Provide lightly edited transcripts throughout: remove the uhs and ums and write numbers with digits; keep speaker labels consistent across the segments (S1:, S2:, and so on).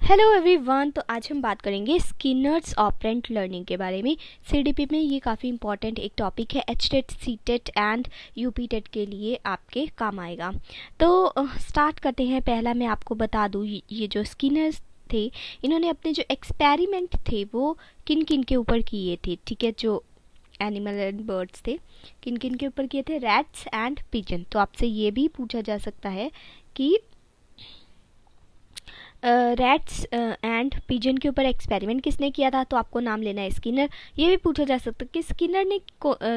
S1: Hello everyone. तो आज हम बात करेंगे स्किनर्स ऑपरेंट लर्निंग के बारे में। सीडीपी में ये काफ़ी इंपॉर्टेंट एक टॉपिक है। एचटेट, सीटेट एंड यूपीटेट के लिए आपके काम आएगा। तो स्टार्ट करते हैं। पहला मैं आपको बता दूँ, ये जो स्किनर्स थे, इन्होंने अपने जो एक्सपेरिमेंट थे वो किन किन के ऊपर किए थे। ठीक है, जो एनिमल एंड बर्ड्स थे, किन किन के ऊपर किए थे? Rats and pigeon. तो आपसे ये भी पूछा जा सकता है कि रैट्स एंड पिजन के ऊपर एक्सपेरिमेंट किसने किया था, तो आपको नाम लेना है स्किनर। ये भी पूछा जा सकता है कि स्किनर ने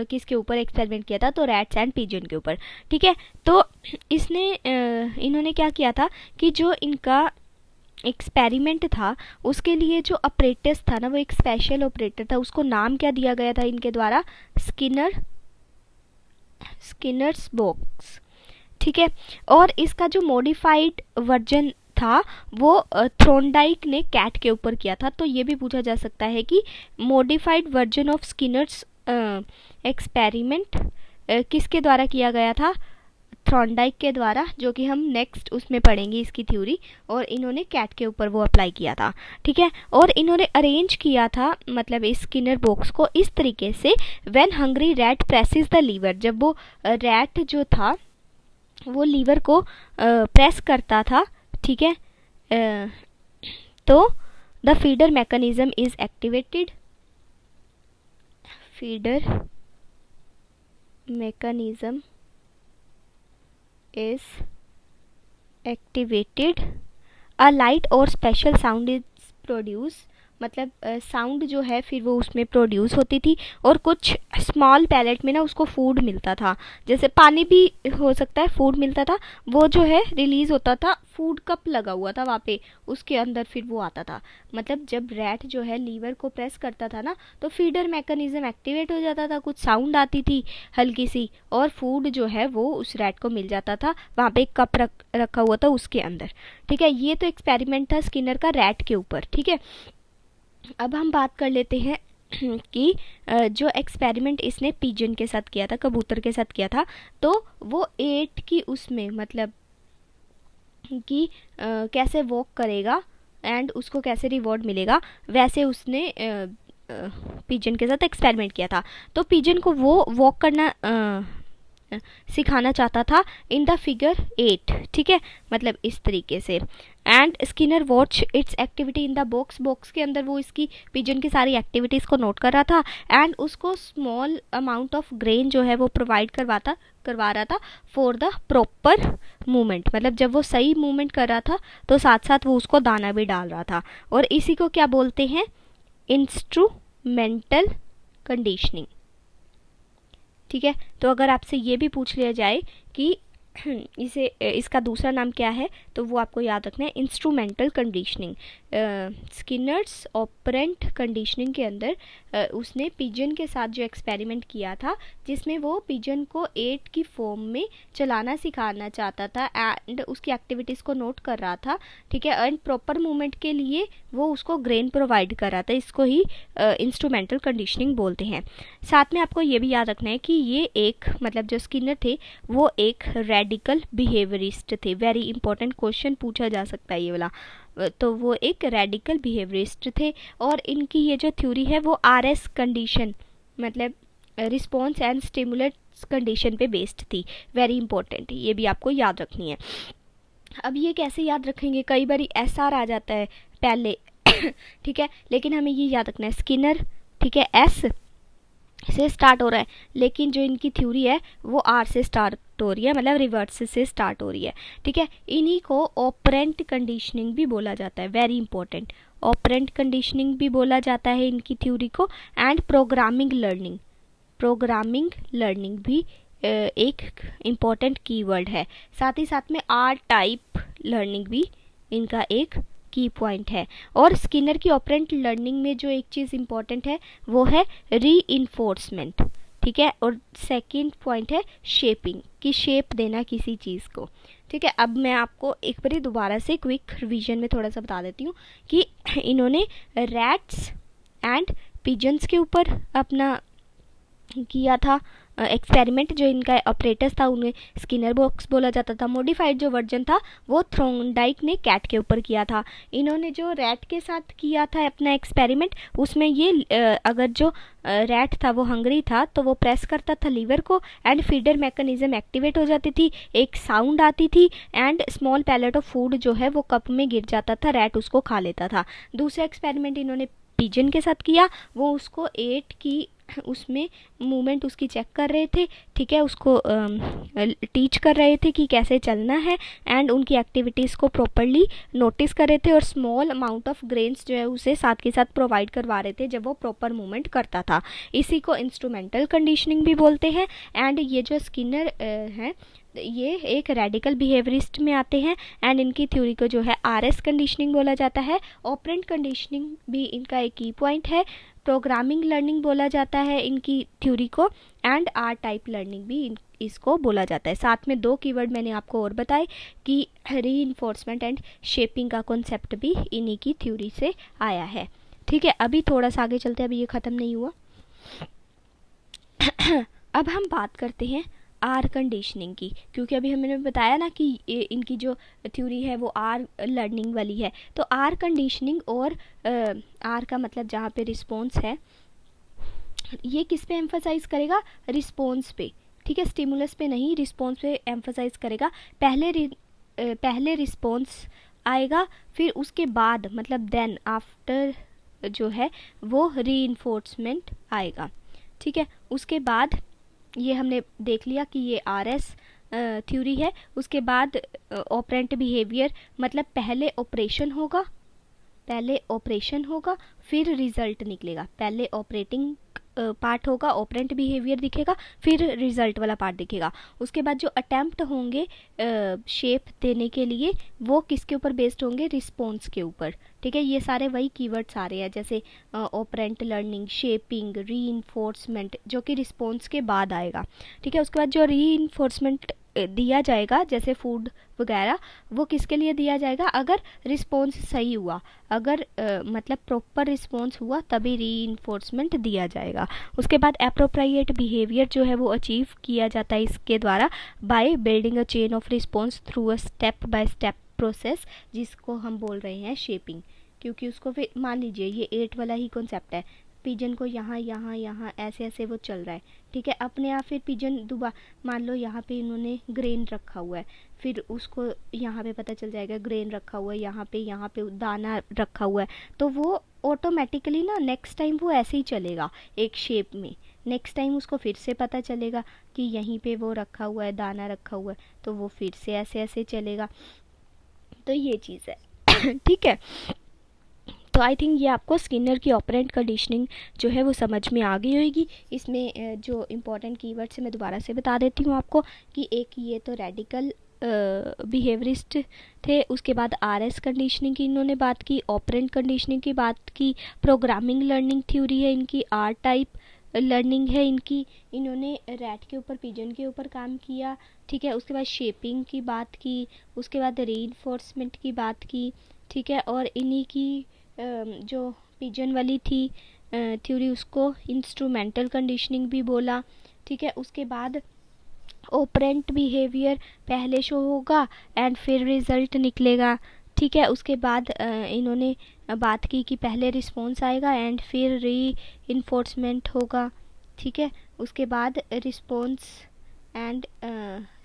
S1: किसके ऊपर एक्सपेरिमेंट किया था, तो रैट्स एंड पिजन के ऊपर। ठीक है, तो इन्होंने क्या किया था कि जो इनका एक्सपेरिमेंट था उसके लिए जो ऑपरेटर्स था ना, वो एक स्पेशल ऑपरेटर था। उसको नाम क्या दिया गया था इनके द्वारा? Skinner's box. ठीक है, और इसका जो मॉडिफाइड वर्जन था वो थ्रोनडाइक ने कैट के ऊपर किया था। तो ये भी पूछा जा सकता है कि modified version of Skinner's experiment किसके द्वारा किया गया था? थ्रोनडाइक के द्वारा, जो कि हम नेक्स्ट उसमें पढ़ेंगे इसकी थ्योरी। और इन्होंने कैट के ऊपर वो अप्लाई किया था। ठीक है, और इन्होंने अरेंज किया था मतलब इस स्किनर बॉक्स को इस तरीके से, when hungry rat presses the lever. जब वो रैट जो था वो लीवर को प्रेस करता था, ठीक है, तो the feeder mechanism is activated. Feeder mechanism is activated, a light और स्पेशल साउंड इज प्रोड्यूस। मतलब साउंड जो है फिर वो उसमें प्रोड्यूस होती थी, और कुछ स्मॉल पैलेट में ना उसको फूड मिलता था, जैसे पानी भी हो सकता है, फूड मिलता था, वो जो है रिलीज होता था। फूड कप लगा हुआ था वहाँ पे, उसके अंदर फिर वो आता था। मतलब जब रैट जो है लीवर को प्रेस करता था ना, तो फीडर मैकेनिज्म एक्टिवेट हो जाता था, कुछ साउंड आती थी हल्की सी, और फूड जो है वो उस रैट को मिल जाता था। वहाँ पे एक कप रखा हुआ था उसके अंदर। ठीक है, ये तो एक्सपेरिमेंट था स्किनर का रैट के ऊपर। ठीक है, अब हम बात कर लेते हैं कि जो एक्सपेरिमेंट इसने पिजन के साथ किया था, कबूतर के साथ किया था, तो वो 8 की उसमें मतलब कि कैसे वॉक करेगा एंड उसको कैसे रिवॉर्ड मिलेगा, वैसे उसने पिजन के साथ एक्सपेरिमेंट किया था। तो पिजन को वो वॉक करना सिखाना चाहता था इन द फिगर 8। ठीक है, मतलब इस तरीके से। And Skinner watch it's activity in the box. Box के अंदर वो इसकी पिजन की सारी एक्टिविटीज़ को नोट कर रहा था, एंड उसको स्मॉल अमाउंट ऑफ ग्रेन जो है वो प्रोवाइड करवा रहा था फॉर द प्रॉपर मूवमेंट। मतलब जब वो सही मूवमेंट कर रहा था तो साथ साथ वो उसको दाना भी डाल रहा था। और इसी को क्या बोलते हैं? Instrumental conditioning. ठीक है, तो अगर आपसे ये भी पूछ लिया जाए कि इसका दूसरा नाम क्या है, तो वो आपको याद रखना है, instrumental conditioning. Skinner's operant conditioning के अंदर उसने पिजन के साथ जो एक्सपेरिमेंट किया था, जिसमें वो पिजन को 8 की फॉर्म में चलाना सिखाना चाहता था एंड उसकी एक्टिविटीज़ को नोट कर रहा था। ठीक है, एंड प्रॉपर मूवमेंट के लिए वो उसको ग्रेन प्रोवाइड कर रहा था। इसको ही इंस्ट्रूमेंटल कंडीशनिंग बोलते हैं। साथ में आपको ये भी याद रखना है कि ये एक मतलब जो स्किनर थे वो एक रेडिकल बिहेवियरिस्ट थे। वेरी इंपॉर्टेंट क्वेश्चन पूछा जा सकता है ये वाला। तो वो एक रेडिकल बिहेवियरिस्ट थे, और इनकी ये जो थ्योरी है वो RS कंडीशन मतलब रिस्पॉन्स एंड स्टिमुलेट्स कंडीशन पे बेस्ड थी। वेरी इंपॉर्टेंट, ये भी आपको याद रखनी है। अब ये कैसे याद रखेंगे? कई बार SR आ जाता है पहले ठीक है, लेकिन हमें ये याद रखना है स्किनर, ठीक है, S से स्टार्ट हो रहा है, लेकिन जो इनकी थ्योरी है वो R से स्टार्ट हो रही है, मतलब रिवर्स से स्टार्ट हो रही है। ठीक है, इन्हीं को ऑपरेंट कंडीशनिंग भी बोला जाता है। वेरी इंपॉर्टेंट, ऑपरेंट कंडीशनिंग भी बोला जाता है इनकी थ्योरी को। एंड प्रोग्रामिंग लर्निंग भी एक इम्पॉर्टेंट कीवर्ड है। साथ ही साथ में R टाइप लर्निंग भी इनका एक की पॉइंट है। और स्किनर की ऑपरेंट लर्निंग में जो एक चीज़ इंपॉर्टेंट है वो है रीइंफोर्समेंट। ठीक है, और सेकंड पॉइंट है शेपिंग, की शेप देना किसी चीज़ को। ठीक है, अब मैं आपको एक बार दोबारा से क्विक रिवीजन में थोड़ा सा बता देती हूँ कि इन्होंने रैट्स एंड पिजन्स के ऊपर अपना किया था एक्सपेरिमेंट जो इनका ऑपरेटर्स था उन्हें स्किनर बॉक्स बोला जाता था। मॉडिफाइड जो वर्जन था वो थ्रोनडाइक ने कैट के ऊपर किया था। इन्होंने जो रैट के साथ किया था अपना एक्सपेरिमेंट, उसमें ये अगर जो रैट था वो हंग्री था तो वो प्रेस करता था लीवर को एंड फीडर मैकेनिज्म एक्टिवेट हो जाती थी, एक साउंड आती थी and small pellet of food जो है वो कप में गिर जाता था, रैट उसको खा लेता था। दूसरा एक्सपेरिमेंट इन्होंने पिजन के साथ किया, वो उसको एट की उसमें मूवमेंट उसकी चेक कर रहे थे, ठीक है, उसको टीच कर रहे थे कि कैसे चलना है एंड उनकी एक्टिविटीज़ को प्रॉपरली नोटिस कर रहे थे और स्मॉल अमाउंट ऑफ ग्रेन्स जो है उसे साथ के साथ प्रोवाइड करवा रहे थे जब वो प्रॉपर मूवमेंट करता था। इसी को इंस्ट्रूमेंटल कंडीशनिंग भी बोलते हैं। एंड ये जो स्किनर हैं ये एक रेडिकल बिहेवियरिस्ट में आते हैं एंड इनकी थ्योरी को जो है आरएस कंडीशनिंग बोला जाता है। ऑपरेंट कंडीशनिंग भी इनका एक की पॉइंट है। प्रोग्रामिंग लर्निंग बोला जाता है इनकी थ्योरी को एंड आर टाइप लर्निंग भी इसको बोला जाता है। साथ में दो कीवर्ड मैंने आपको और बताए कि रीइंफोर्समेंट एंड शेपिंग का कॉन्सेप्ट भी इन्हीं की थ्योरी से आया है। ठीक है, अभी थोड़ा सा आगे चलते हैं, अभी ये ख़त्म नहीं हुआ। अब हम बात करते हैं आर कंडीशनिंग की, क्योंकि अभी हमने बताया ना कि इनकी जो थ्योरी है वो आर लर्निंग वाली है। तो आर कंडीशनिंग और आर का मतलब जहाँ पे रिस्पॉन्स है, ये किस पे एम्फसाइज करेगा? रिस्पॉन्स पे, ठीक है, स्टिमुलस पे नहीं, रिस्पॉन्स पे एम्फसाइज करेगा। पहले रिस्पॉन्स आएगा, फिर उसके बाद मतलब देन आफ्टर जो है वो रीइंफोर्समेंट आएगा। ठीक है, उसके बाद ये हमने देख लिया कि ये आरएस थ्योरी है। उसके बाद ऑपरेंट बिहेवियर मतलब पहले ऑपरेशन होगा फिर रिजल्ट निकलेगा। पहले ऑपरेटिंग पार्ट होगा, ऑपरेंट बिहेवियर दिखेगा, फिर रिजल्ट वाला पार्ट दिखेगा। उसके बाद जो अटेम्प्ट होंगे शेप देने के लिए वो किसके ऊपर बेस्ड होंगे? रिस्पॉन्स के ऊपर। ठीक है, ये सारे वही कीवर्ड्स आ रहे हैं जैसे ऑपरेंट लर्निंग, शेपिंग, रीइंफोर्समेंट, जो कि रिस्पॉन्स के बाद आएगा। ठीक है, उसके बाद जो रीइंफोर्समेंट दिया जाएगा जैसे फूड वगैरह, वो किसके लिए दिया जाएगा? अगर रिस्पॉन्स सही हुआ, अगर मतलब प्रॉपर रिस्पॉन्स हुआ तभी रीइंफोर्समेंट दिया जाएगा। उसके बाद एप्रोप्रिएट बिहेवियर जो है वो अचीव किया जाता है इसके द्वारा by building a chain of response through a step by step process, जिसको हम बोल रहे हैं शेपिंग। क्योंकि उसको फिर मान लीजिए ये 8 वाला ही कॉन्सेप्ट है, पिजन को यहाँ यहाँ यहाँ ऐसे ऐसे वो चल रहा है। ठीक है, अपने आप फिर पिजन दोबारा मान लो यहाँ पे इन्होंने ग्रेन रखा हुआ है, फिर उसको यहाँ पे पता चल जाएगा ग्रेन रखा हुआ है, यहाँ पे दाना रखा हुआ है, तो वो ऑटोमेटिकली ना नेक्स्ट टाइम वो ऐसे ही चलेगा एक शेप में। नेक्स्ट टाइम उसको फिर से पता चलेगा कि यहीं पे वो रखा हुआ है, दाना रखा हुआ है, तो वो फिर से ऐसे ऐसे चलेगा। तो ये चीज़ है। ठीक है, तो आई थिंक ये आपको स्किनर की ऑपरेंट कंडीशनिंग जो है वो समझ में आ गई होगी। इसमें जो इम्पोर्टेंट कीवर्ड्स है मैं दोबारा से बता देती हूँ आपको कि एक ये तो रेडिकल बिहेवियरिस्ट थे, उसके बाद आरएस कंडीशनिंग की इन्होंने बात की, ऑपरेंट कंडीशनिंग की बात की, प्रोग्रामिंग लर्निंग थ्योरी है इनकी, आर टाइप लर्निंग है इनकी, इन्होंने रैट के ऊपर पिजन के ऊपर काम किया। ठीक है, उसके बाद शेपिंग की बात की, उसके बाद रीइंफोर्समेंट की बात की। ठीक है, और इन्हीं की जो पिजन वाली थी थ्योरी उसको इंस्ट्रूमेंटल कंडीशनिंग भी बोला। ठीक है, उसके बाद ऑपरेंट बिहेवियर पहले शो होगा एंड फिर रिजल्ट निकलेगा। ठीक है, उसके बाद इन्होंने बात की कि पहले रिस्पॉन्स आएगा एंड फिर री इन्फोर्समेंट होगा। ठीक है, उसके बाद रिस्पॉन्स एंड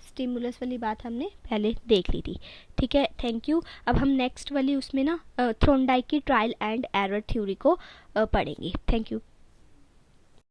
S1: स्टिमुलस वाली बात हमने पहले देख ली थी। ठीक है, थैंक यू। अब हम नेक्स्ट वाली उसमें ना थ्रोनडाइक की ट्रायल एंड एरर थ्योरी को पढ़ेंगे। Thank you.